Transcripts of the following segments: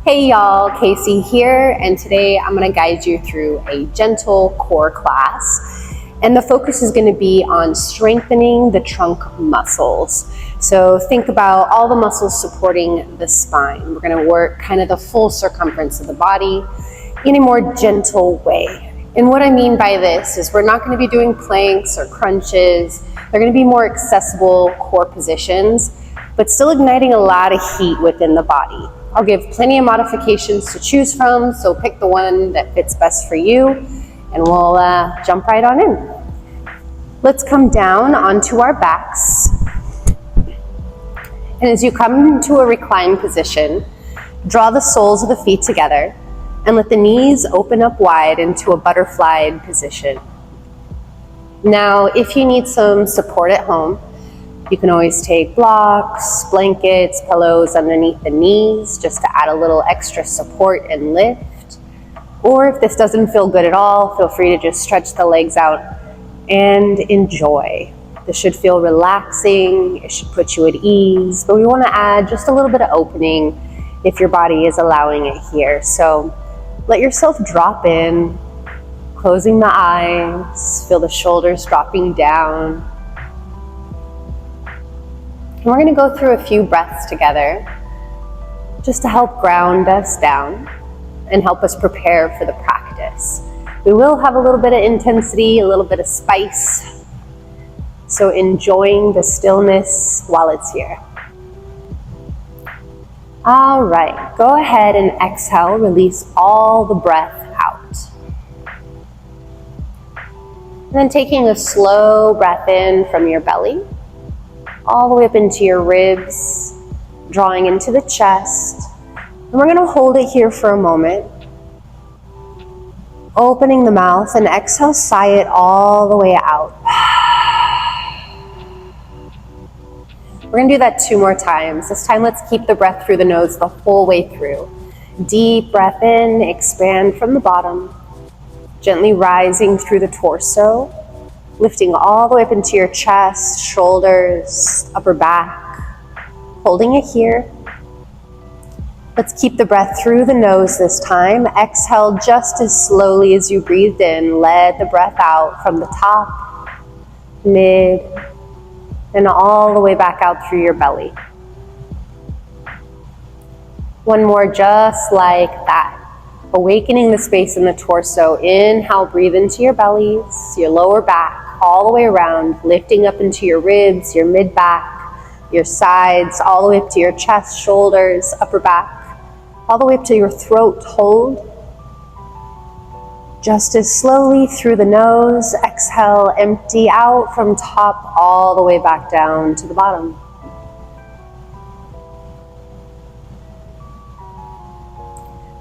Hey y'all, Kaycie here, and today I'm going to guide you through a gentle core class. And the focus is going to be on strengthening the trunk muscles. So think about all the muscles supporting the spine. We're going to work kind of the full circumference of the body in a more gentle way. And what I mean by this is we're not going to be doing planks or crunches. They're going to be more accessible core positions, but still igniting a lot of heat within the body. I'll give plenty of modifications to choose from, so pick the one that fits best for you, and we'll jump right on in. Let's come down onto our backs. And as you come into a reclined position, draw the soles of the feet together and let the knees open up wide into a butterfly position. Now, if you need some support at home, you can always take blocks, blankets, pillows underneath the knees just to add a little extra support and lift. Or if this doesn't feel good at all, feel free to just stretch the legs out and enjoy. This should feel relaxing, it should put you at ease, but we want to add just a little bit of opening if your body is allowing it here. So let yourself drop in, closing the eyes, feel the shoulders dropping down. And we're going to go through a few breaths together just to help ground us down and help us prepare for the practice. We will have a little bit of intensity, a little bit of spice, so enjoying the stillness while it's here. All right, go ahead and exhale, release all the breath out. And then taking a slow breath in from your belly, all the way up into your ribs, drawing into the chest. And we're going to hold it here for a moment. Opening the mouth and exhale, sigh it all the way out. We're going to do that 2 more times. This time, let's keep the breath through the nose the whole way through. Deep breath in, expand from the bottom, gently rising through the torso, lifting all the way up into your chest, shoulders, upper back, holding it here. Let's keep the breath through the nose this time. Exhale just as slowly as you breathed in. Let the breath out from the top, mid, and all the way back out through your belly. One more just like that. Awakening the space in the torso. Inhale, breathe into your bellies, your lower back, all the way around, lifting up into your ribs, your mid-back, your sides, all the way up to your chest, shoulders, upper back, all the way up to your throat. Hold. Just as slowly through the nose, exhale, empty out from top all the way back down to the bottom.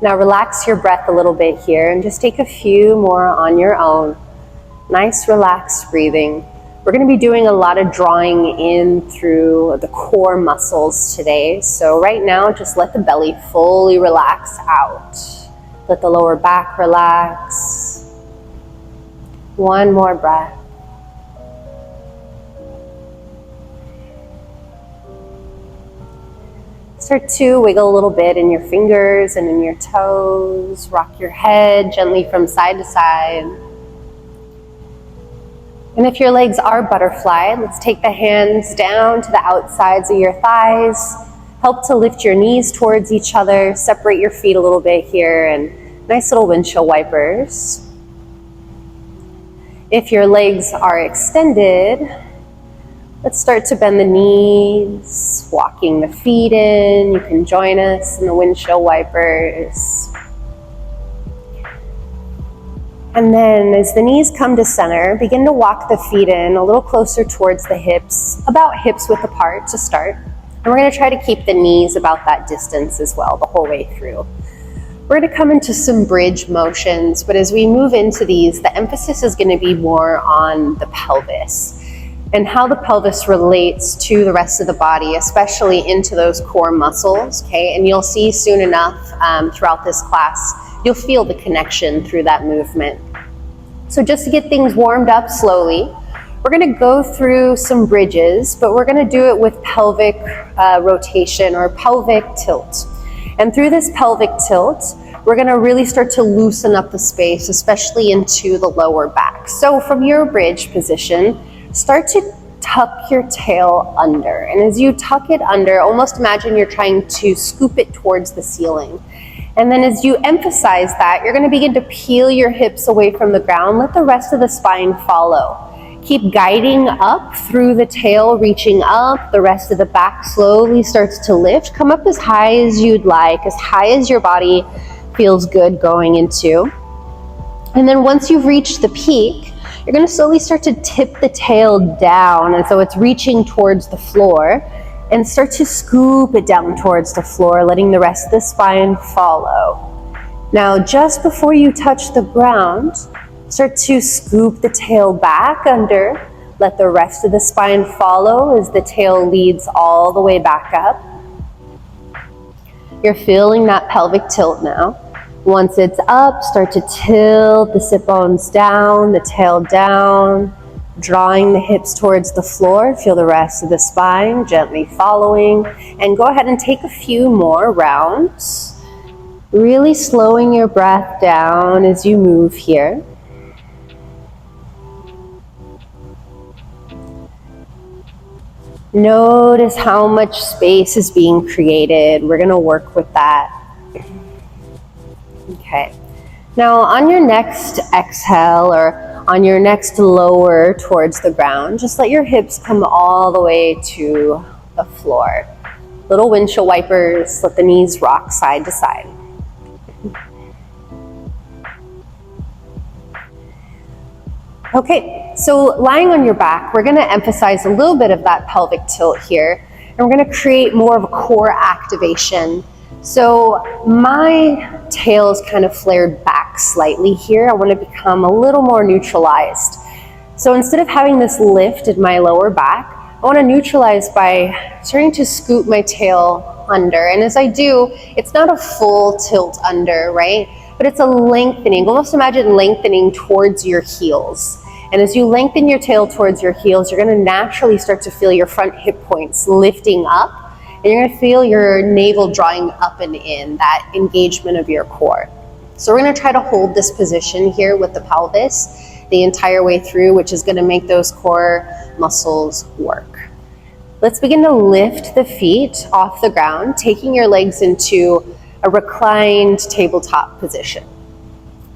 Now relax your breath a little bit here and just take a few more on your own. Nice relaxed breathing. We're going to be doing a lot of drawing in through the core muscles today. So right now, just let the belly fully relax out. Let the lower back relax. One more breath. Start to wiggle a little bit in your fingers and in your toes. Rock your head gently from side to side. And if your legs are butterfly, let's take the hands down to the outsides of your thighs. Help to lift your knees towards each other. Separate your feet a little bit here, and nice little windshield wipers. If your legs are extended, let's start to bend the knees, walking the feet in. You can join us in the windshield wipers. And then as the knees come to center, begin to walk the feet in a little closer towards the hips, about hips width apart to start. And we're going to try to keep the knees about that distance as well the whole way through. We're going to come into some bridge motions, but as we move into these, the emphasis is going to be more on the pelvis and how the pelvis relates to the rest of the body, especially into those core muscles, okay? And you'll see soon enough throughout this class, you'll feel the connection through that movement. So just to get things warmed up slowly, we're going to go through some bridges, but we're going to do it with pelvic rotation or pelvic tilt. And through this pelvic tilt, we're gonna really start to loosen up the space, especially into the lower back. So from your bridge position, start to tuck your tail under. And as you tuck it under, almost imagine you're trying to scoop it towards the ceiling. And then as you emphasize that, you're gonna begin to peel your hips away from the ground. Let the rest of the spine follow. Keep guiding up through the tail, reaching up. The rest of the back slowly starts to lift. Come up as high as you'd like, as high as your body feels good going into. And then once you've reached the peak, you're gonna slowly start to tip the tail down as though it's reaching towards the floor, and start to scoop it down towards the floor, letting the rest of the spine follow. Now, just before you touch the ground, start to scoop the tail back under. Let the rest of the spine follow as the tail leads all the way back up. You're feeling that pelvic tilt now. Once it's up, start to tilt the sit bones down, the tail down, drawing the hips towards the floor. Feel the rest of the spine gently following. And go ahead and take a few more rounds. Really slowing your breath down as you move here. Notice how much space is being created. We're gonna work with that. Okay. Now on your next exhale, or on your next lower towards the ground, just let your hips come all the way to the floor. Little windshield wipers, let the knees rock side to side. Okay, so lying on your back, we're gonna emphasize a little bit of that pelvic tilt here, and we're gonna create more of a core activation. So my tail is kind of flared back slightly here. I wanna become a little more neutralized. So instead of having this lift in my lower back, I wanna neutralize by starting to scoop my tail under. And as I do, it's not a full tilt under, right? But it's a lengthening. Almost imagine lengthening towards your heels. And as you lengthen your tail towards your heels, you're gonna naturally start to feel your front hip points lifting up, and you're gonna feel your navel drawing up and in, that engagement of your core. So we're gonna try to hold this position here with the pelvis the entire way through, which is gonna make those core muscles work. Let's begin to lift the feet off the ground, taking your legs into a reclined tabletop position.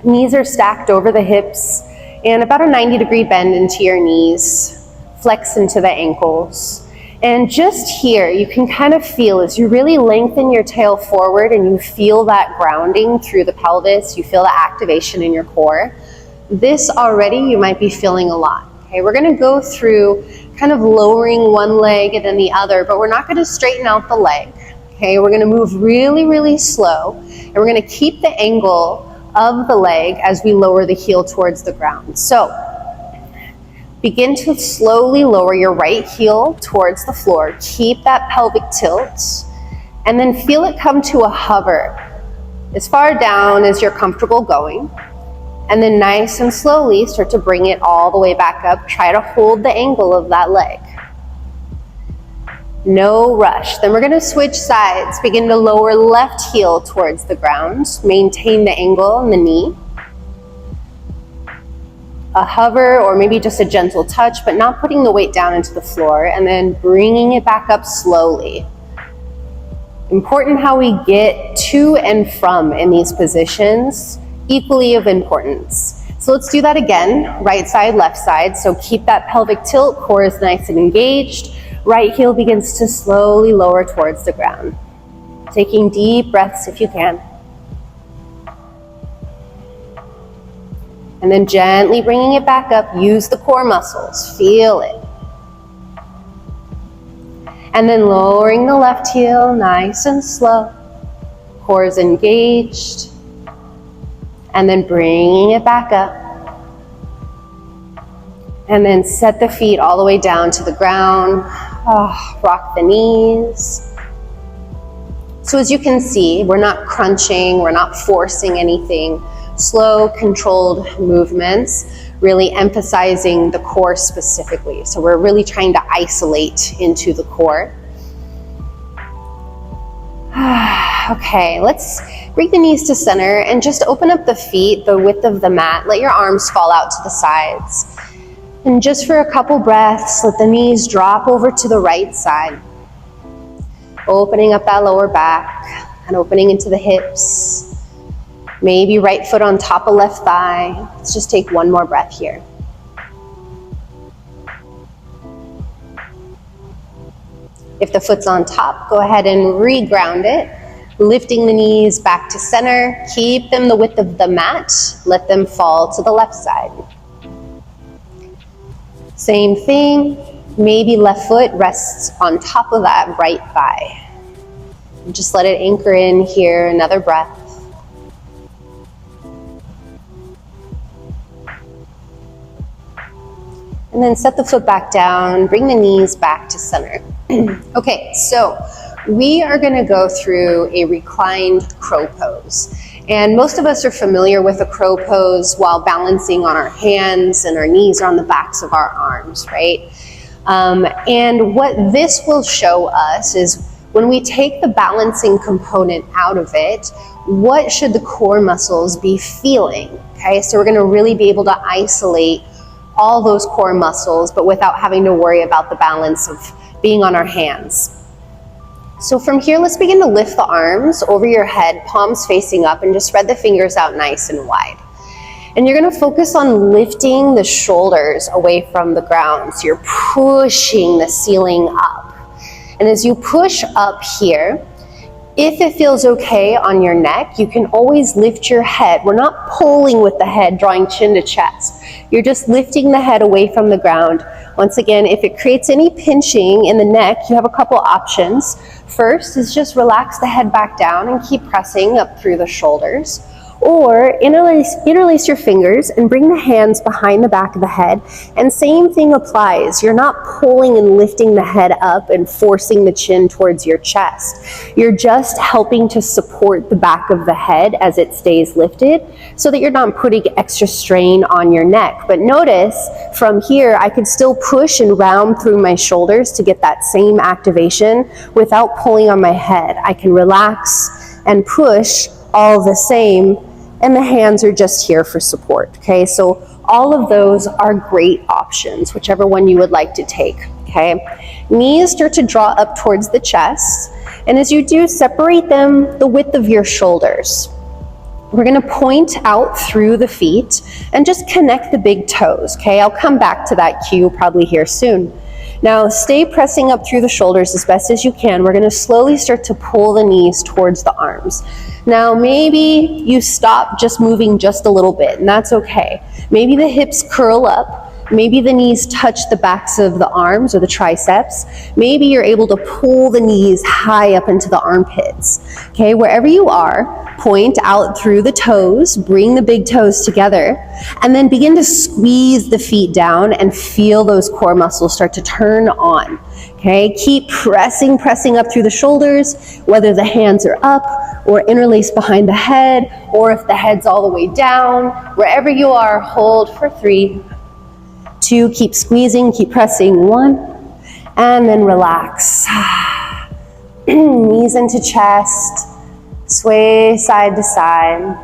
Knees are stacked over the hips, and about a 90-degree bend into your knees, flex into the ankles. And just here, you can kind of feel as you really lengthen your tail forward and you feel that grounding through the pelvis, you feel the activation in your core. This already you might be feeling a lot. Okay, we're gonna go through kind of lowering one leg and then the other, but we're not gonna straighten out the leg. Okay, we're gonna move really, really slow, and we're gonna keep the angle of the leg as we lower the heel towards the ground. So begin to slowly lower your right heel towards the floor. Keep that pelvic tilt, and then feel it come to a hover as far down as you're comfortable going. And then nice and slowly start to bring it all the way back up. Try to hold the angle of that leg. No rush. Then we're gonna switch sides. Begin to lower left heel towards the ground. Maintain the angle in the knee. A hover, or maybe just a gentle touch, but not putting the weight down into the floor, and then bringing it back up slowly. Important how we get to and from in these positions, equally of importance. So let's do that again, right side, left side. So keep that pelvic tilt, core is nice and engaged. Right heel begins to slowly lower towards the ground. Taking deep breaths if you can. And then gently bringing it back up. Use the core muscles, feel it. And then lowering the left heel, nice and slow. Core is engaged. And then bringing it back up. And then set the feet all the way down to the ground. Rock the knees. So as you can see, we're not crunching, we're not forcing anything. Slow, controlled movements, really emphasizing the core specifically. So we're really trying to isolate into the core. Okay, let's bring the knees to center and just open up the feet, the width of the mat. Let your arms fall out to the sides. And just for a couple breaths, let the knees drop over to the right side. Opening up that lower back and opening into the hips. Maybe right foot on top of left thigh. Let's just take one more breath here. If the foot's on top, go ahead and re-ground it. Lifting the knees back to center. Keep them the width of the mat. Let them fall to the left side. Same thing. Maybe left foot rests on top of that right thigh. Just let it anchor in here. Another breath. And then set the foot back down. Bring the knees back to center. Okay, so we are going to go through a reclined crow pose. And most of us are familiar with a crow pose while balancing on our hands and our knees are on the backs of our arms, right? And what this will show us is when we take the balancing component out of it, what should the core muscles be feeling? Okay, so we're going to really be able to isolate all those core muscles, but without having to worry about the balance of being on our hands. So from here, let's begin to lift the arms over your head, palms facing up, and just spread the fingers out nice and wide. And you're going to focus on lifting the shoulders away from the ground. So you're pushing the ceiling up. And as you push up here, if it feels okay on your neck, you can always lift your head. We're not pulling with the head, drawing chin to chest. You're just lifting the head away from the ground. Once again, if it creates any pinching in the neck, you have a couple options. First is just relax the head back down and keep pressing up through the shoulders. Or interlace your fingers and bring the hands behind the back of the head. And same thing applies. You're not pulling and lifting the head up and forcing the chin towards your chest. You're just helping to support the back of the head as it stays lifted so that you're not putting extra strain on your neck. But notice from here, I can still push and round through my shoulders to get that same activation without pulling on my head. I can relax and push all the same, and the hands are just here for support, okay? So all of those are great options, whichever one you would like to take, okay? Knees start to draw up towards the chest, and as you do, separate them the width of your shoulders. We're gonna point out through the feet and just connect the big toes, okay? I'll come back to that cue probably here soon. Now stay pressing up through the shoulders as best as you can. We're gonna slowly start to pull the knees towards the arms. Now maybe you stop just moving just a little bit, and that's okay. Maybe the hips curl up. Maybe the knees touch the backs of the arms or the triceps. Maybe you're able to pull the knees high up into the armpits. Okay, wherever you are, point out through the toes, bring the big toes together, and then begin to squeeze the feet down and feel those core muscles start to turn on. Okay, keep pressing up through the shoulders, whether the hands are up or interlaced behind the head, or if the head's all the way down. Wherever you are, hold for 3, 2, keep squeezing, keep pressing, 1, and then relax. Knees into chest, sway side to side.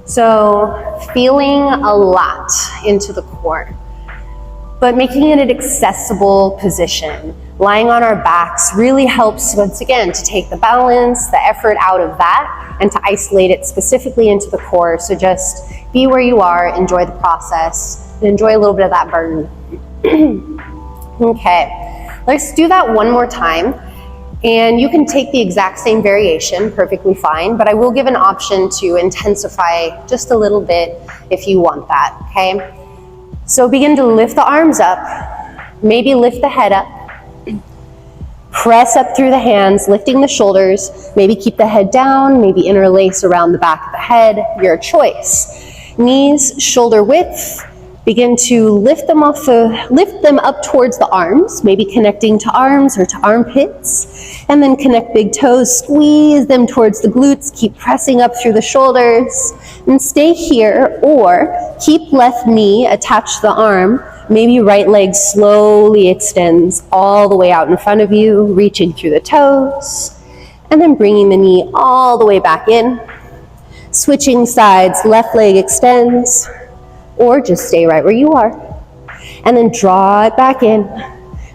So feeling a lot into the core, but making it an accessible position. Lying on our backs really helps, once again, to take the balance, the effort out of that, and to isolate it specifically into the core. So just be where you are, enjoy the process, and enjoy a little bit of that burn. Okay, let's do that one more time. And you can take the exact same variation, perfectly fine, but I will give an option to intensify just a little bit if you want that, okay? So begin to lift the arms up, maybe lift the head up, press up through the hands, lifting the shoulders, maybe keep the head down, maybe interlace around the back of the head, your choice. Knees, shoulder width, begin to lift them up towards the arms, maybe connecting to arms or to armpits, and then connect big toes, squeeze them towards the glutes, keep pressing up through the shoulders, and stay here, or keep left knee attached to the arm, maybe right leg slowly extends all the way out in front of you, reaching through the toes, and then bringing the knee all the way back in. Switching sides, left leg extends, or just stay right where you are. And then draw it back in.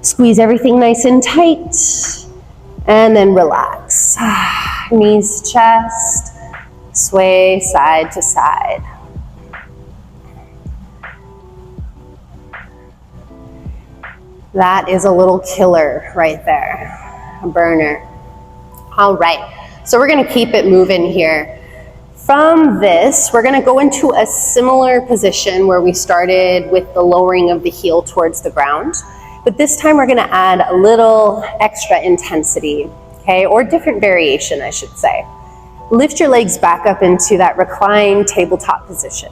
Squeeze everything nice and tight, and then relax. Knees to chest, sway side to side. That is a little killer right there, a burner. All right, so we're gonna keep it moving here. From this, we're gonna go into a similar position where we started with the lowering of the heel towards the ground, but this time we're gonna add a little extra intensity, okay, or different variation, I should say. Lift your legs back up into that reclined tabletop position.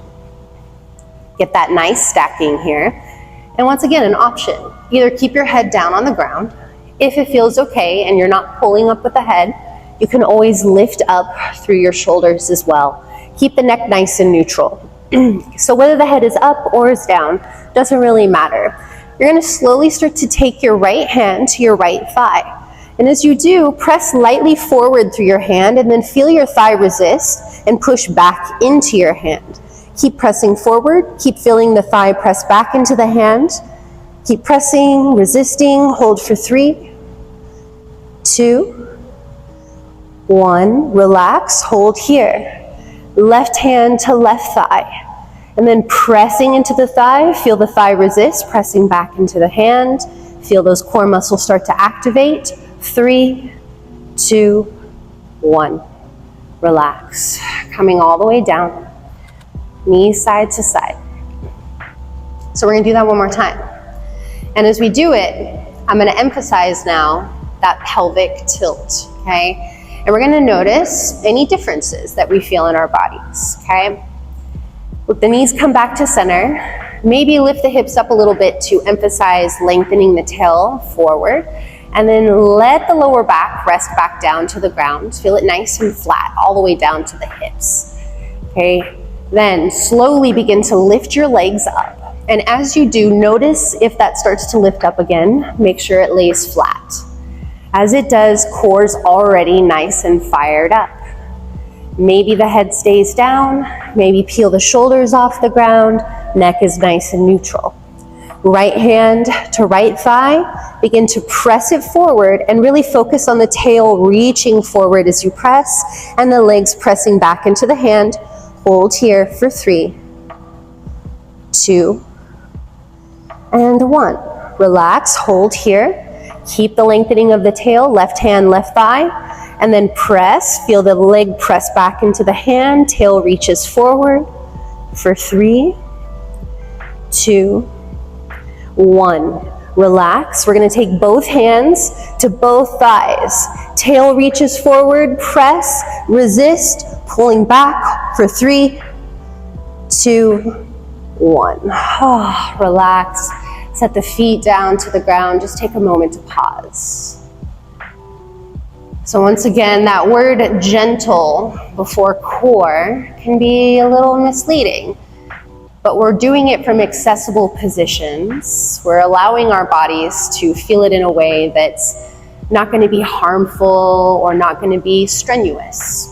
Get that nice stacking here. And once again, an option. Either keep your head down on the ground. If it feels okay and you're not pulling up with the head, you can always lift up through your shoulders as well. Keep the neck nice and neutral. So whether the head is up or is down, doesn't really matter. You're gonna slowly start to take your right hand to your right thigh. And as you do, press lightly forward through your hand and then feel your thigh resist and push back into your hand. Keep pressing forward, keep feeling the thigh press back into the hand. Keep pressing, resisting, hold for 3, 2, 1. Relax, hold here. Left hand to left thigh. And then pressing into the thigh, feel the thigh resist, pressing back into the hand. Feel those core muscles start to activate. 3, 2, 1. Relax. Coming all the way down. Knees side to side. So we're gonna do that one more time. And as we do it, I'm gonna emphasize now that pelvic tilt, okay? And we're gonna notice any differences that we feel in our bodies, okay? Let the knees come back to center. Maybe lift the hips up a little bit to emphasize lengthening the tail forward. And then let the lower back rest back down to the ground. Feel it nice and flat all the way down to the hips, okay? Then slowly begin to lift your legs up. And as you do, notice if that starts to lift up again, make sure it lays flat. As it does, core's already nice and fired up. Maybe the head stays down, maybe peel the shoulders off the ground, neck is nice and neutral. Right hand to right thigh, begin to press it forward and really focus on the tail reaching forward as you press and the legs pressing back into the hand. Hold here for 3, 2, and 1. Relax, hold here. Keep the lengthening of the tail, left hand, left thigh, and then press. Feel the leg press back into the hand, tail reaches forward for 3, 2, 1. Relax. We're gonna take both hands to both thighs. Tail reaches forward, press, resist, pulling back for 3, 2, 1. Oh, relax. Set the feet down to the ground. Just take a moment to pause. So once again, that word gentle before core can be a little misleading, but we're doing it from accessible positions. We're allowing our bodies to feel it in a way that's not going to be harmful or not going to be strenuous.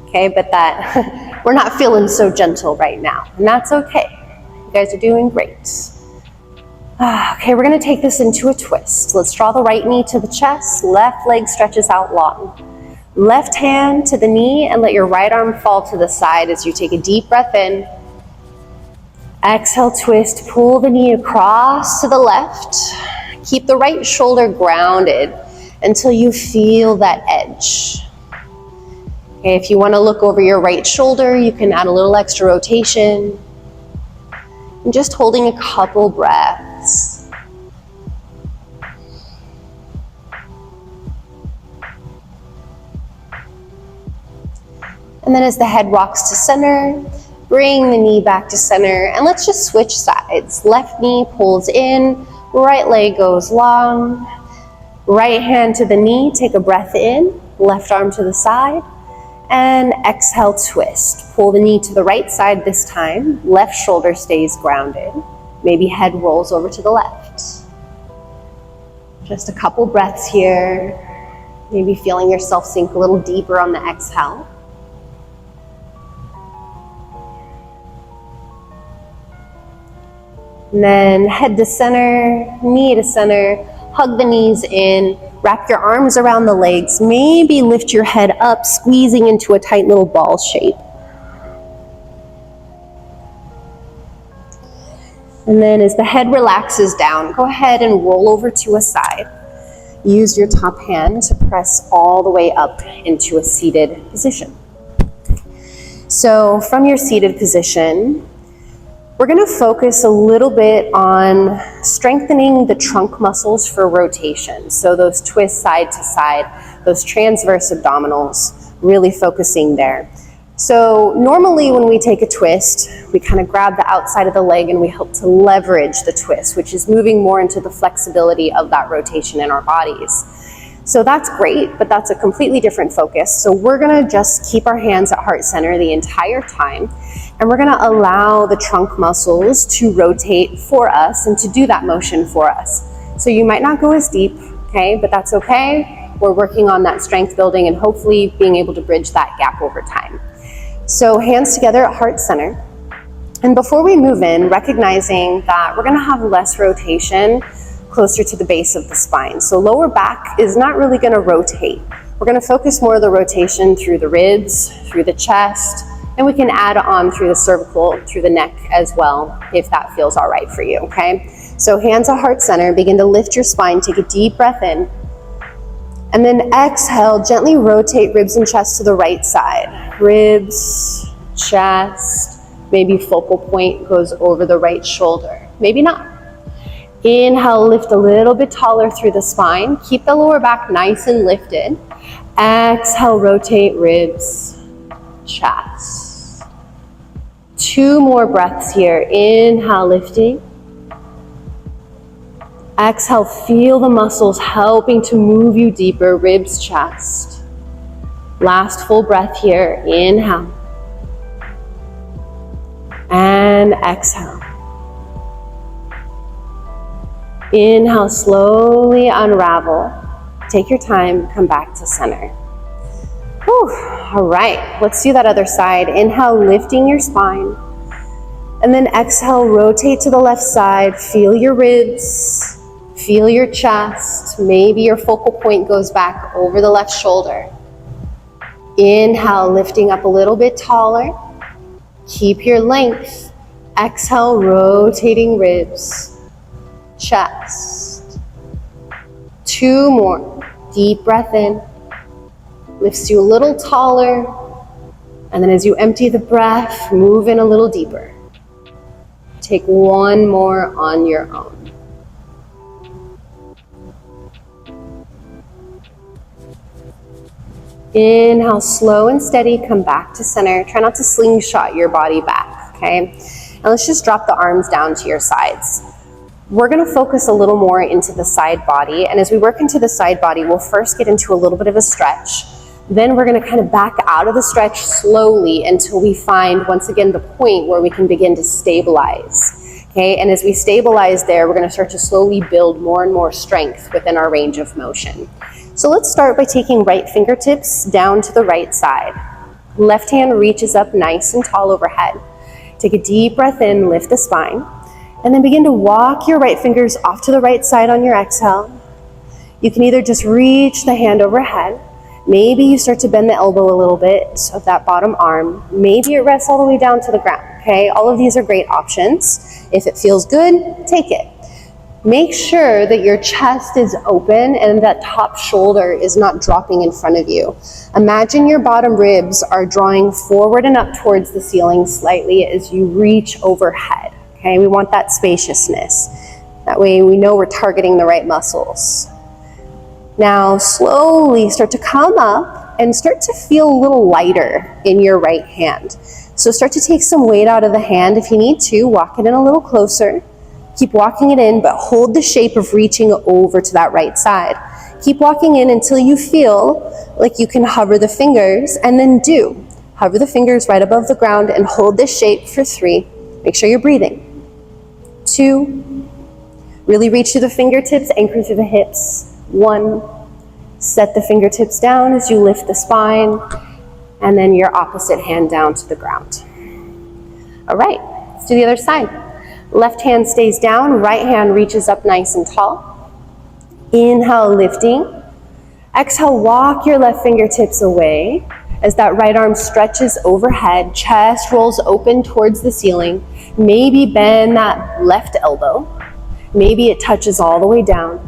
Okay, but that we're not feeling so gentle right now, and that's okay. You guys are doing great. Okay, we're gonna take this into a twist. Let's draw the right knee to the chest, left leg stretches out long. Left hand to the knee and let your right arm fall to the side as you take a deep breath in. Exhale, twist, pull the knee across to the left. Keep the right shoulder grounded until you feel that edge. Okay, if you wanna look over your right shoulder, you can add a little extra rotation. And just holding a couple breaths. And then as the head rocks to center, bring the knee back to center, and let's just switch sides. Left knee pulls in, right leg goes long. Right hand to the knee, take a breath in, left arm to the side. And exhale, twist. Pull the knee to the right side this time. Left shoulder stays grounded. Maybe head rolls over to the left. Just a couple breaths here. Maybe feeling yourself sink a little deeper on the exhale. And then head to center, knee to center, hug the knees in, wrap your arms around the legs, maybe lift your head up, squeezing into a tight little ball shape. And then as the head relaxes down, go ahead and roll over to a side. Use your top hand to press all the way up into a seated position. So from your seated position, we're going to focus a little bit on strengthening the trunk muscles for rotation. So those twists side to side, those transverse abdominals, really focusing there. So normally when we take a twist, we kind of grab the outside of the leg and we help to leverage the twist, which is moving more into the flexibility of that rotation in our bodies. So that's great, but that's a completely different focus. So we're gonna just keep our hands at heart center the entire time, and we're gonna allow the trunk muscles to rotate for us and to do that motion for us. So you might not go as deep, okay, but that's okay. We're working on that strength building and hopefully being able to bridge that gap over time. So hands together at heart center. And before we move in, recognizing that we're gonna have less rotation closer to the base of the spine. So lower back is not really gonna rotate. We're gonna focus more of the rotation through the ribs, through the chest, and we can add on through the cervical, through the neck as well, if that feels all right for you, okay? So hands at heart center, begin to lift your spine, take a deep breath in, and then exhale, gently rotate ribs and chest to the right side. Ribs, chest, maybe focal point goes over the right shoulder, maybe not. Inhale, lift a little bit taller through the spine. Keep the lower back nice and lifted. Exhale, rotate ribs, chest. 2 more breaths here. Inhale, lifting. Exhale, feel the muscles helping to move you deeper, ribs, chest. Last full breath here. Inhale. And exhale. Inhale, slowly unravel. Take your time, come back to center. Whew. All right, let's do that other side. Inhale, lifting your spine. And then exhale, rotate to the left side. Feel your ribs, feel your chest. Maybe your focal point goes back over the left shoulder. Inhale, lifting up a little bit taller. Keep your length. Exhale, rotating ribs, chest. 2 more. Deep breath in. Lifts you a little taller. And then as you empty the breath, move in a little deeper. Take 1 more on your own. Inhale, slow and steady, come back to center. Try not to slingshot your body back, okay? And let's just drop the arms down to your sides. We're gonna focus a little more into the side body, and as we work into the side body, we'll first get into a little bit of a stretch. Then we're gonna kind of back out of the stretch slowly until we find, once again, the point where we can begin to stabilize, okay? And as we stabilize there, we're gonna start to slowly build more and more strength within our range of motion. So let's start by taking right fingertips down to the right side. Left hand reaches up nice and tall overhead. Take a deep breath in, lift the spine. And then begin to walk your right fingers off to the right side on your exhale. You can either just reach the hand overhead. Maybe you start to bend the elbow a little bit of that bottom arm. Maybe it rests all the way down to the ground, okay? All of these are great options. If it feels good, take it. Make sure that your chest is open and that top shoulder is not dropping in front of you. Imagine your bottom ribs are drawing forward and up towards the ceiling slightly as you reach overhead. Okay, we want that spaciousness. That way we know we're targeting the right muscles. Now slowly start to come up and start to feel a little lighter in your right hand. So start to take some weight out of the hand if you need to. Walk it in a little closer. Keep walking it in, but hold the shape of reaching over to that right side. Keep walking in until you feel like you can hover the fingers, and then do. Hover the fingers right above the ground and hold this shape for 3. Make sure you're breathing. 2, really reach through the fingertips, anchor through the hips. 1, Set the fingertips down as you lift the spine, and then your opposite hand down to the ground. All right, let's do the other side. Left hand stays down, right hand reaches up nice and tall. Inhale, lifting. Exhale, walk your left fingertips away as that right arm stretches overhead, chest rolls open towards the ceiling. Maybe bend that left elbow. Maybe it touches all the way down.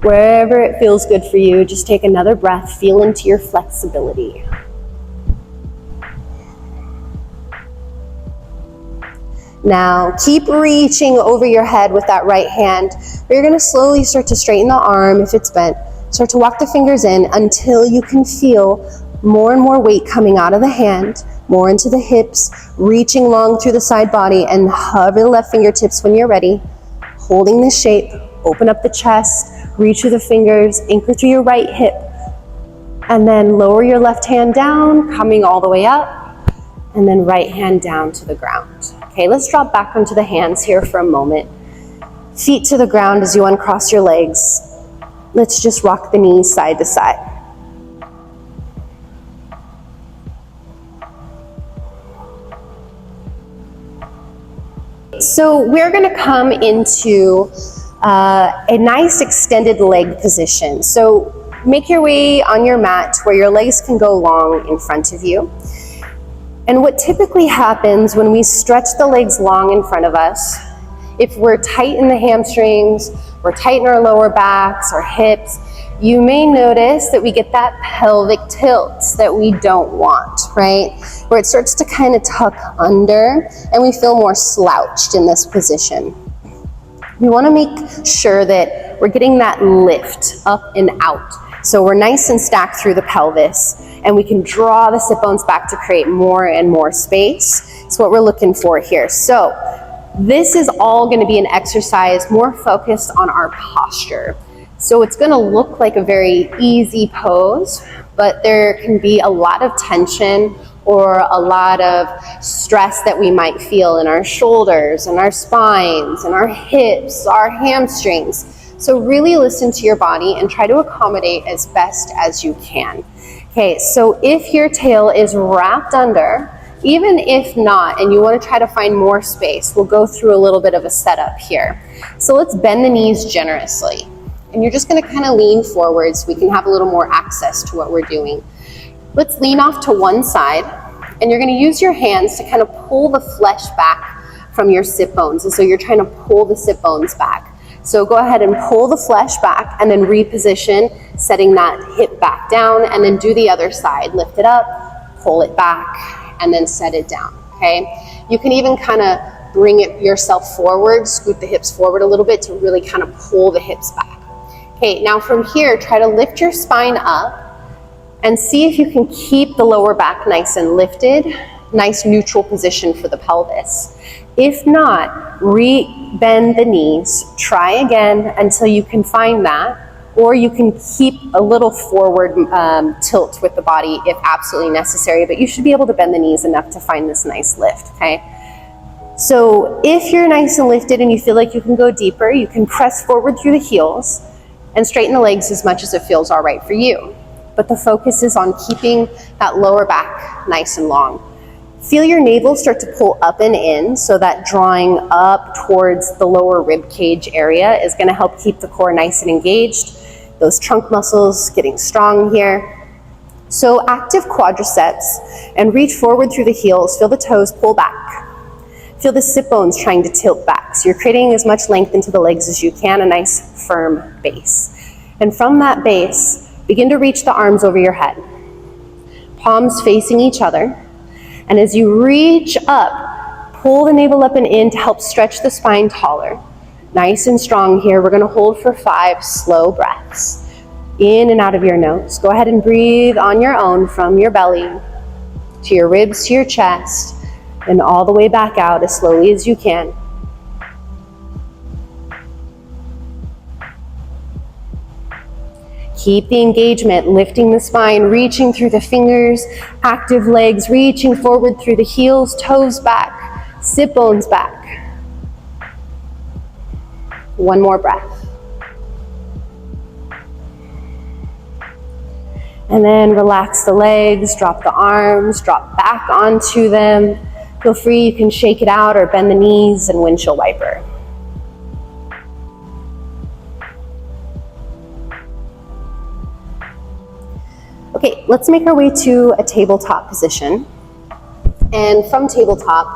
Wherever it feels good for you, just take another breath, feel into your flexibility. Now, keep reaching over your head with that right hand. You're going to slowly start to straighten the arm if it's bent. Start to walk the fingers in until you can feel more and more weight coming out of the hand, more into the hips, reaching long through the side body, and hover the left fingertips when you're ready. Holding this shape, open up the chest, reach through the fingers, anchor through your right hip, and then lower your left hand down, coming all the way up, and then right hand down to the ground. Okay, let's drop back onto the hands here for a moment. Feet to the ground as you uncross your legs. Let's just rock the knees side to side. So we're going to come into a nice extended leg position. So make your way on your mat where your legs can go long in front of you. And what typically happens when we stretch the legs long in front of us, if we're tight in the hamstrings, we're tight in our lower backs, our hips, you may notice that we get that pelvic tilt that we don't want, right? Where it starts to kind of tuck under and we feel more slouched in this position. We want to make sure that we're getting that lift up and out. So we're nice and stacked through the pelvis, and we can draw the sit bones back to create more and more space. It's what we're looking for here. So this is all going to be an exercise more focused on our posture. So it's going to look like a very easy pose, but there can be a lot of tension or a lot of stress that we might feel in our shoulders and our spines and our hips, our hamstrings. So really listen to your body and try to accommodate as best as you can. Okay, so if your tail is wrapped under, even if not, and you want to try to find more space, we'll go through a little bit of a setup here. So let's bend the knees generously. And you're just going to kind of lean forward so we can have a little more access to what we're doing. Let's lean off to one side, and you're going to use your hands to kind of pull the flesh back from your sit bones. And so you're trying to pull the sit bones back. So go ahead and pull the flesh back and then reposition, setting that hip back down, and then do the other side. Lift it up, pull it back, and then set it down, okay? You can even kind of bring it yourself forward, scoot the hips forward a little bit to really kind of pull the hips back. Okay, now from here, try to lift your spine up and see if you can keep the lower back nice and lifted, nice neutral position for the pelvis. If not, re-bend the knees, try again until you can find that, or you can keep a little forward tilt with the body if absolutely necessary, but you should be able to bend the knees enough to find this nice lift, okay? So if you're nice and lifted and you feel like you can go deeper, you can press forward through the heels and straighten the legs as much as it feels all right for you. But the focus is on keeping that lower back nice and long. Feel your navel start to pull up and in, so that drawing up towards the lower rib cage area is going to help keep the core nice and engaged. Those trunk muscles getting strong here. So active quadriceps, and reach forward through the heels, feel the toes pull back. Feel the sit bones trying to tilt back. So you're creating as much length into the legs as you can, a nice firm base. And from that base, begin to reach the arms over your head. Palms facing each other. And as you reach up, pull the navel up and in to help stretch the spine taller. Nice and strong here. We're going to hold for 5 slow breaths. In and out of your nose. Go ahead and breathe on your own from your belly to your ribs to your chest, and all the way back out as slowly as you can. Keep the engagement, lifting the spine, reaching through the fingers, active legs, reaching forward through the heels, toes back, sit bones back. One more breath. And then relax the legs, drop the arms, drop back onto them. Feel free, you can shake it out or bend the knees and windshield wiper. Okay, let's make our way to a tabletop position. And from tabletop,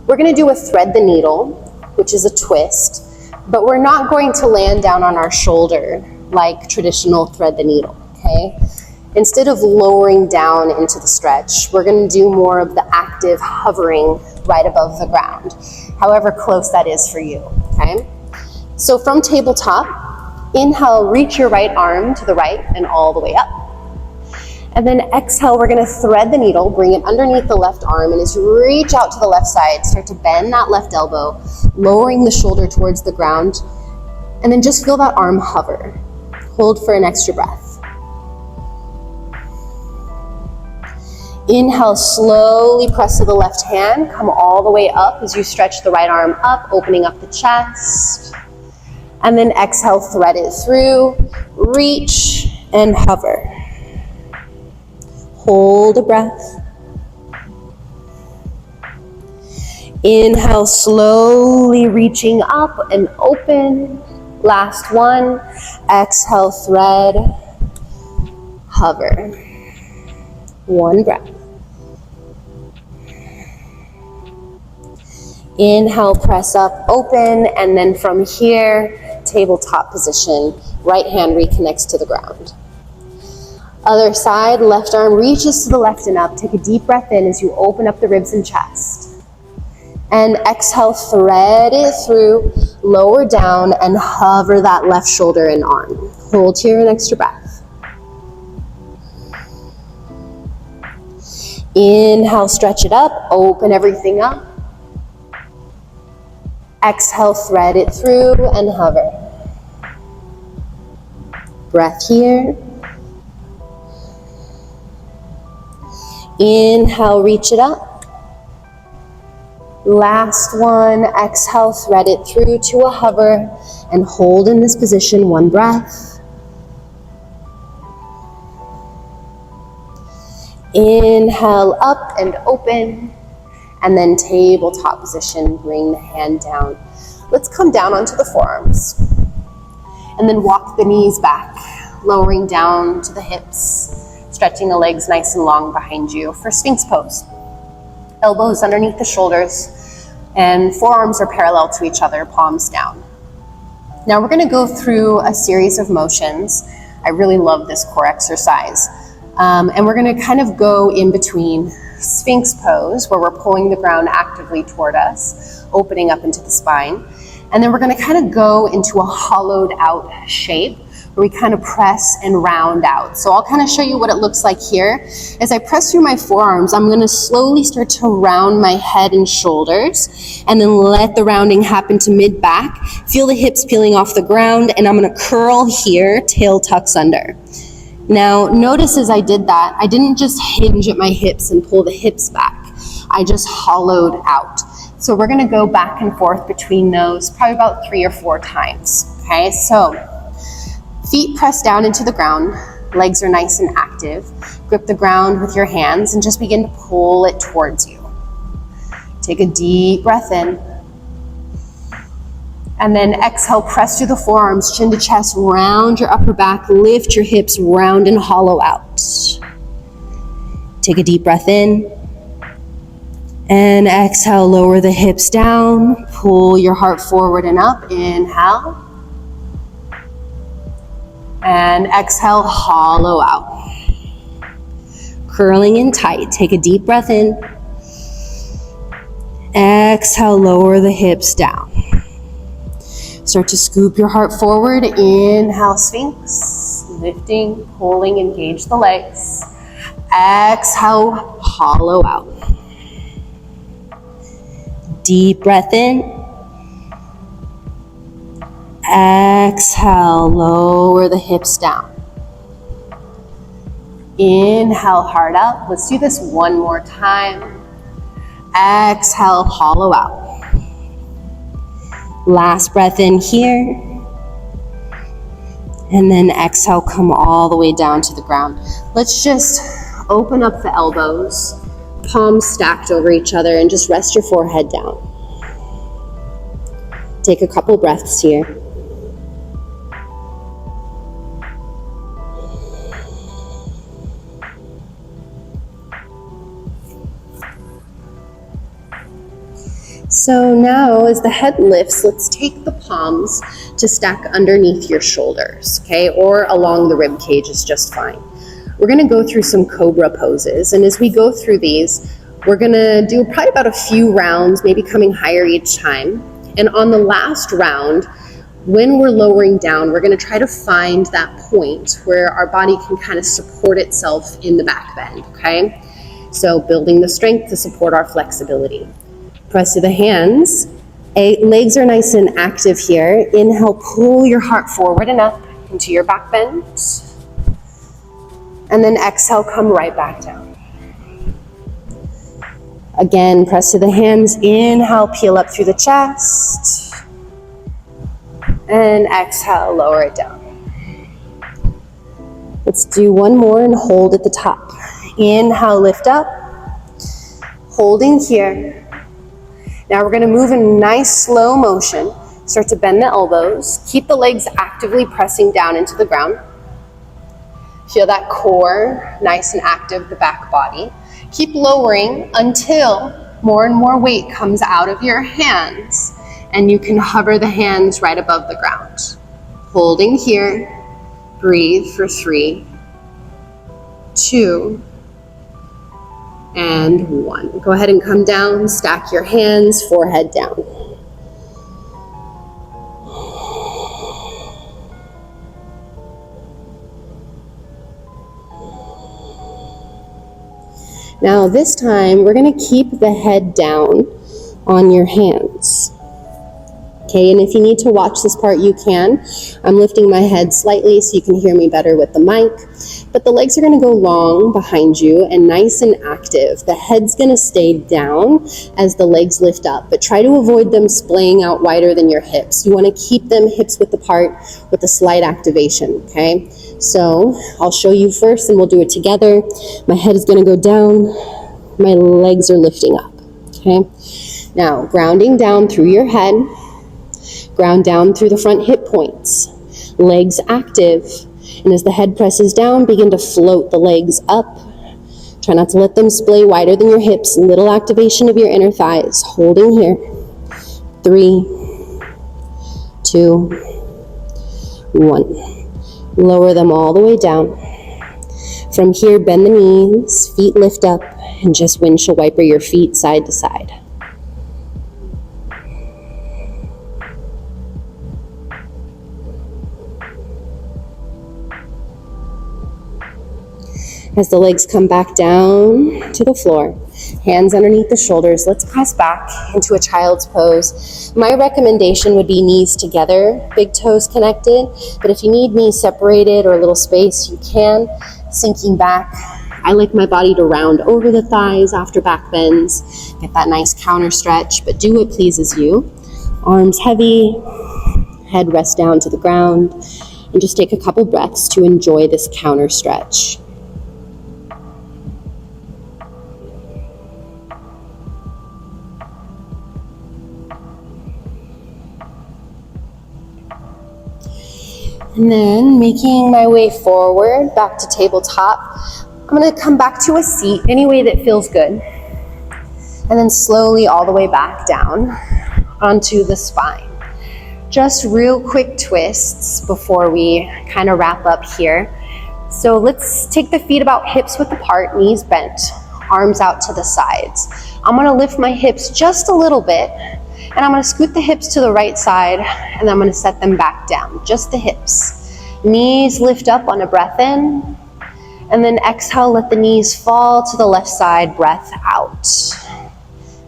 we're gonna do a thread the needle, which is a twist, but we're not going to land down on our shoulder like traditional thread the needle, okay? Instead of lowering down into the stretch, we're gonna do more of the active hovering right above the ground, however close that is for you, okay? So from tabletop, inhale, reach your right arm to the right and all the way up. And then exhale, we're gonna thread the needle, bring it underneath the left arm, and as you reach out to the left side, start to bend that left elbow, lowering the shoulder towards the ground, and then just feel that arm hover. Hold for an extra breath. Inhale, slowly press to the left hand, come all the way up as you stretch the right arm up, opening up the chest. And then exhale, thread it through, reach and hover. Hold a breath. Inhale, slowly reaching up and open. Last one. Exhale, thread, hover. One breath. Inhale, press up, open, and then from here, tabletop position. Right hand reconnects to the ground. Other side, left arm reaches to the left and up. Take a deep breath in as you open up the ribs and chest. And exhale, thread it through, lower down, and hover that left shoulder and arm. Hold here an extra breath. Inhale, stretch it up, open everything up. Exhale, thread it through and hover. Breath here. Inhale, reach it up. Last one, exhale, thread it through to a hover and hold in this position, one breath. Inhale, up and open, and then tabletop position, bring the hand down. Let's come down onto the forearms, and then walk the knees back, lowering down to the hips. Stretching the legs nice and long behind you for Sphinx pose. Elbows underneath the shoulders and forearms are parallel to each other, palms down. Now we're gonna go through a series of motions. I really love this core exercise. And we're gonna kind of go in between Sphinx pose, where we're pulling the ground actively toward us, opening up into the spine. And then we're gonna kind of go into a hollowed out shape, where we kind of press and round out. So I'll kind of show you what it looks like here. As I press through my forearms, I'm gonna slowly start to round my head and shoulders, and then let the rounding happen to mid-back. Feel the hips peeling off the ground, and I'm gonna curl here, tail tucks under. Now, notice as I did that, I didn't just hinge at my hips and pull the hips back. I just hollowed out. So we're gonna go back and forth between those probably about 3 or 4 times, okay? So, feet press down into the ground, legs are nice and active. Grip the ground with your hands and just begin to pull it towards you. Take a deep breath in. And then exhale, press through the forearms, chin to chest, round your upper back, lift your hips, round and hollow out. Take a deep breath in. And exhale, lower the hips down, pull your heart forward and up, inhale. And exhale, hollow out. Curling in tight, take a deep breath in. Exhale, lower the hips down. Start to scoop your heart forward, inhale, Sphinx, lifting, pulling, engage the legs. Exhale, hollow out. Deep breath in. Exhale, lower the hips down. Inhale, heart up. Let's do this one more time. Exhale, hollow out. Last breath in here. And then exhale, come all the way down to the ground. Let's just open up the elbows, palms stacked over each other, and just rest your forehead down. Take a couple breaths here. So now as the head lifts, let's take the palms to stack underneath your shoulders, okay? Or along the rib cage is just fine. We're gonna go through some cobra poses, and as we go through these, we're gonna do probably about a few rounds, maybe coming higher each time. And on the last round, when we're lowering down, we're gonna try to find that point where our body can kind of support itself in the back bend, okay? So building the strength to support our flexibility. Press to the hands. Legs are nice and active here. Inhale, pull your heart forward and up into your back bend. And then exhale, come right back down. Again, press to the hands. Inhale, peel up through the chest. And exhale, lower it down. Let's do one more and hold at the top. Inhale, lift up. Holding here. Now we're going to move in nice slow motion. Start to bend the elbows. Keep the legs actively pressing down into the ground. Feel that core nice and active, the back body. Keep lowering until more and more weight comes out of your hands and you can hover the hands right above the ground. Holding here. Breathe for 3, 2, and 1. Go ahead and come down, stack your hands, forehead down. Now this time, we're gonna keep the head down on your hands. Okay, and if you need to watch this part, you can. I'm lifting my head slightly so you can hear me better with the mic. But the legs are gonna go long behind you and nice and active. The head's gonna stay down as the legs lift up, but try to avoid them splaying out wider than your hips. You wanna keep them hips width apart with a slight activation, okay? So I'll show you first and we'll do it together. My head is gonna go down, my legs are lifting up, okay? Now, grounding down through your head, ground down through the front hip points, legs active. And as the head presses down, begin to float the legs up. Try not to let them splay wider than your hips. Little activation of your inner thighs. Holding here. 3, 2, 1. Lower them all the way down. From here, bend the knees, feet lift up, and just windshield wiper your feet side to side. As the legs come back down to the floor, hands underneath the shoulders, let's press back into a child's pose. My recommendation would be knees together, big toes connected, but if you need knees separated or a little space, you can. Sinking back, I like my body to round over the thighs after back bends, get that nice counter stretch, but do what pleases you. Arms heavy, head rest down to the ground, and just take a couple breaths to enjoy this counter stretch. And then making my way forward back to tabletop, I'm going to come back to a seat any way that feels good. And then slowly all the way back down onto the spine. Just real quick twists before we kind of wrap up here. So let's take the feet about hips width apart, knees bent, arms out to the sides. I'm going to lift my hips just a little bit. And I'm going to scoot the hips to the right side, and I'm going to set them back down, just the hips. Knees lift up on a breath in, and then exhale, let the knees fall to the left side, breath out.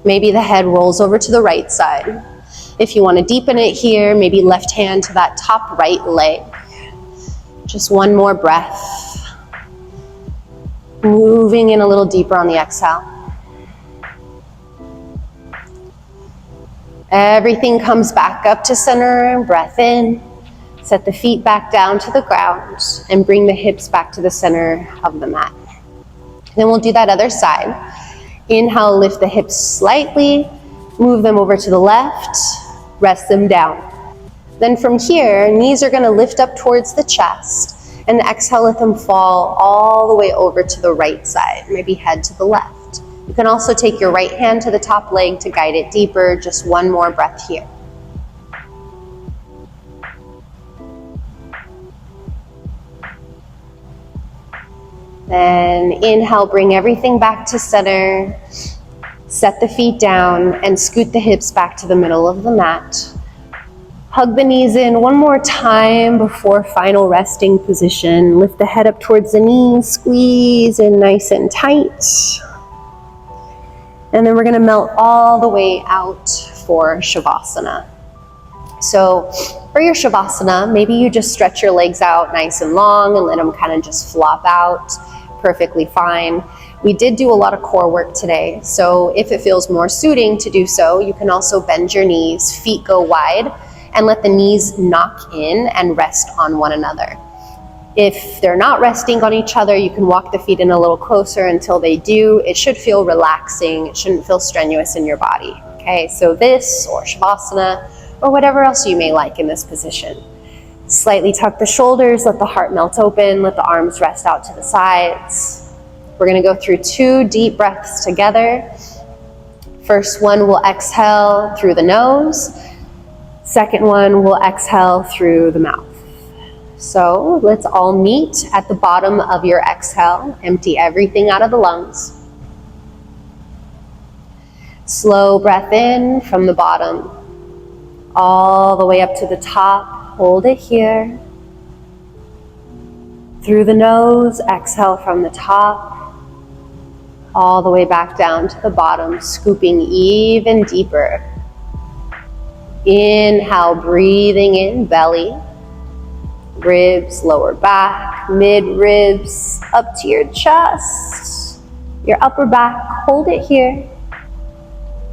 Maybe the head rolls over to the right side. If you want to deepen it here, maybe left hand to that top right leg. Just one more breath. Moving in a little deeper on the exhale. Everything comes back up to center, breath in, Set the feet back down to the ground and bring the hips back to the center of the mat. Then we'll do that other side. Inhale, lift the hips slightly, move them over to the left, rest them down. Then from here, knees are going to lift up towards the chest, and exhale, let them fall all the way over to the right side, maybe head to the left. You can also take your right hand to the top leg to guide it deeper. Just one more breath here. Then inhale, bring everything back to center. Set the feet down and scoot the hips back to the middle of the mat. Hug the knees in one more time before final resting position. Lift the head up towards the knees, squeeze in nice and tight. And then we're going to melt all the way out for Shavasana. So for your Shavasana, maybe you just stretch your legs out nice and long and let them kind of just flop out. Perfectly fine. We did do a lot of core work today, so if it feels more suiting to do so, you can also bend your knees, feet go wide, and let the knees knock in and rest on one another. If they're not resting on each other, you can walk the feet in a little closer until they do. It should feel relaxing. It shouldn't feel strenuous in your body. Okay, so this or Shavasana or whatever else you may like in this position. Slightly tuck the shoulders, let the heart melt open, let the arms rest out to the sides. We're going to go through 2 deep breaths together. First one, we'll exhale through the nose. Second one, we'll exhale through the mouth. So let's all meet at the bottom of your exhale. Empty everything out of the lungs. Slow breath in from the bottom, all the way up to the top. Hold it here. Through the nose, exhale from the top, all the way back down to the bottom, scooping even deeper. Inhale, breathing in, belly, ribs, lower back, mid-ribs, up to your chest, your upper back. Hold it here.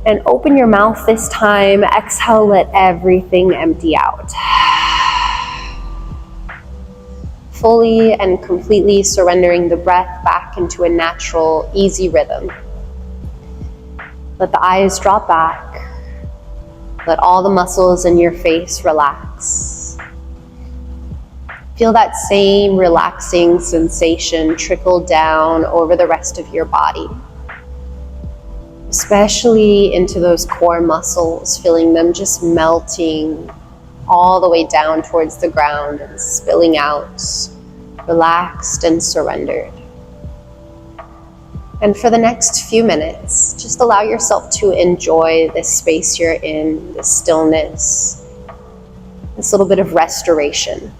And open your mouth this time. Exhale, let everything empty out. Fully and completely surrendering the breath back into a natural, easy rhythm. Let the eyes drop back. Let all the muscles in your face relax. Feel that same relaxing sensation trickle down over the rest of your body, especially into those core muscles, feeling them just melting all the way down towards the ground and spilling out, relaxed and surrendered. And for the next few minutes, just allow yourself to enjoy this space you're in, this stillness, this little bit of restoration.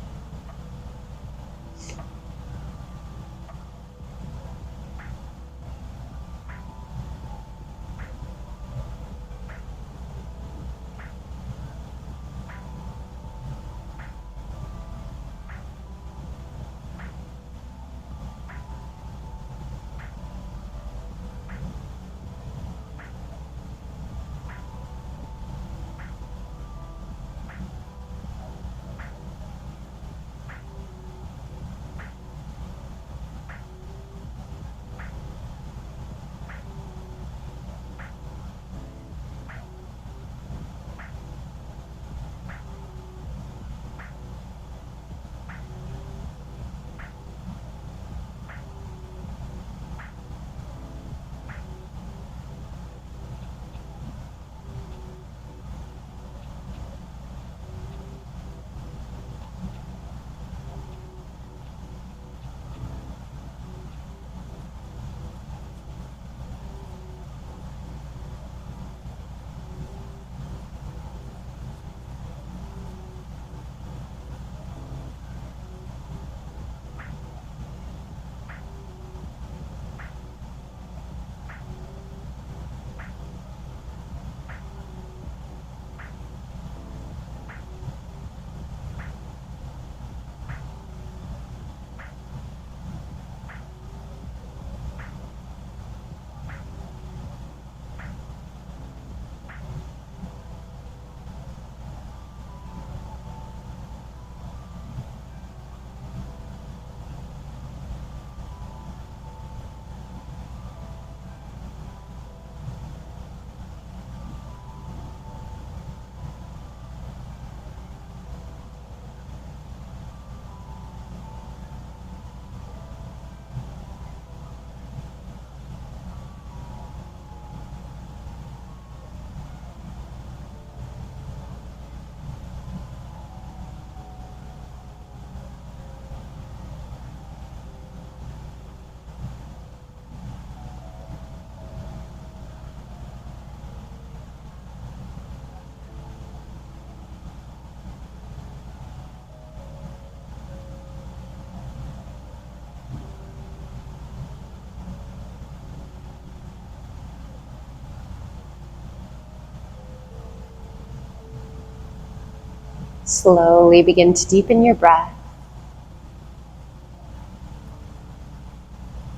Slowly begin to deepen your breath.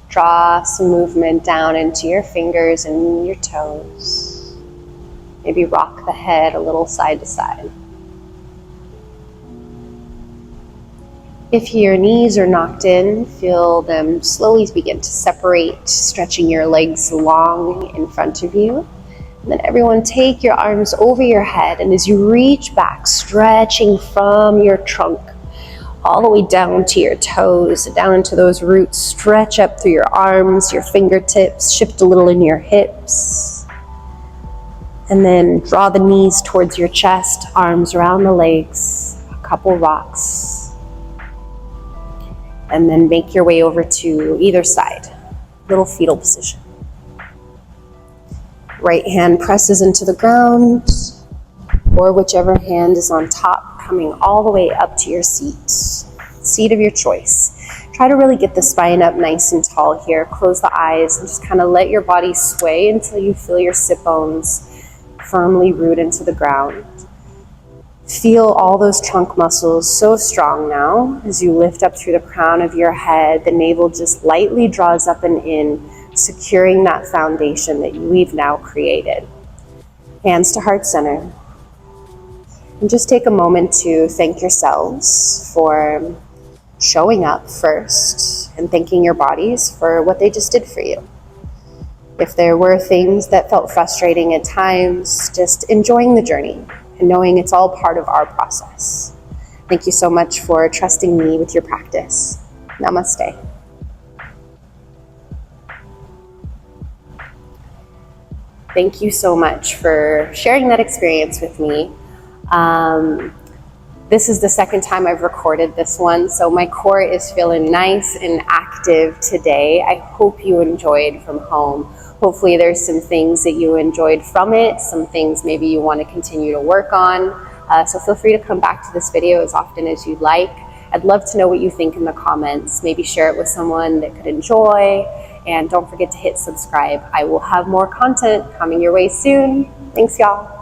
Draw some movement down into your fingers and your toes. Maybe rock the head a little side to side. If your knees are knocked in, feel them slowly begin to separate, stretching your legs long in front of you. And then everyone take your arms over your head, and as you reach back, stretching from your trunk all the way down to your toes, down into those roots, stretch up through your arms, your fingertips, shift a little in your hips. And then draw the knees towards your chest, arms around the legs, a couple rocks. And then make your way over to either side, little fetal position. Right hand presses into the ground, or whichever hand is on top, coming all the way up to your seat of your choice. Try to really get the spine up nice and tall here. Close the eyes and just kind of let your body sway until you feel your sit bones firmly root into the ground. Feel all those trunk muscles so strong now. As you lift up through the crown of your head, the navel just lightly draws up and in, securing that foundation that we've now created. Hands to heart center. And just take a moment to thank yourselves for showing up first and thanking your bodies for what they just did for you. If there were things that felt frustrating at times, just enjoying the journey and knowing it's all part of our process. Thank you so much for trusting me with your practice. Namaste. Thank you so much for sharing that experience with me. This is the second time I've recorded this one, so my core is feeling nice and active today. I hope you enjoyed from home. Hopefully there's some things that you enjoyed from it, some things maybe you want to continue to work on. So feel free to come back to this video as often as you'd like. I'd love to know what you think in the comments. Maybe share it with someone that could enjoy. And don't forget to hit subscribe. I will have more content coming your way soon. Thanks, y'all.